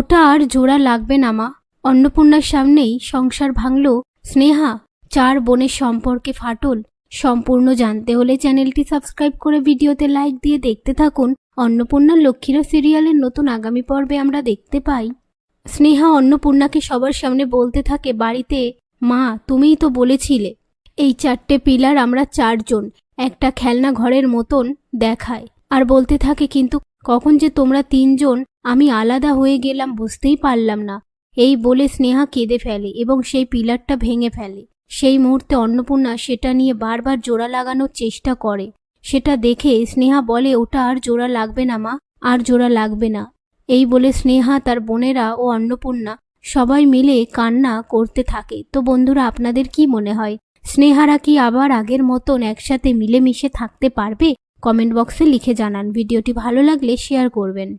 ওটা আর জোড়া লাগবে না মা। অন্নপূর্ণার সামনেই সংসার ভাঙল স্নেহা। 4 বোনের সম্পর্কে ফাটল সম্পূর্ণ জানতে হলে চ্যানেলটি সাবস্ক্রাইব করে ভিডিওতে লাইক দিয়ে দেখতে থাকুন। অন্নপূর্ণার লক্ষ্মীরা সিরিয়ালের নতুন আগামী পর্বে আমরা দেখতে পাই স্নেহা অন্নপূর্ণাকে সবার সামনে বলতে থাকে বাড়িতে, মা তুমিই তো বলেছিলে এই 4টে পিলার আমরা 4 জন একটা খেলনা ঘরের মতন দেখায়। আর বলতে থাকে কিন্তু কখন যে তোমরা 3 জন আমি আলাদা হয়ে গেলাম বুঝতেই পারলাম না। এই বলে স্নেহা কেঁদে ফেলে এবং সেই পিলারটা ভেঙে ফেলে। সেই মুহূর্তে অন্নপূর্ণা সেটা নিয়ে বারবার জোড়া লাগানোর চেষ্টা করে। সেটা দেখে স্নেহা বলে ওটা আর জোড়া লাগবে না মা, আর জোড়া লাগবে না। এই বলে স্নেহা, তার বোনেরা ও অন্নপূর্ণা সবাই মিলে কান্না করতে থাকে। তো বন্ধুরা, আপনাদের কি মনে হয় স্নেহারা কি আবার আগের মতন একসাথে মিলেমিশে থাকতে পারবে? কমেন্ট বক্সে লিখে জানান। ভিডিওটি ভালো লাগলে শেয়ার করবেন।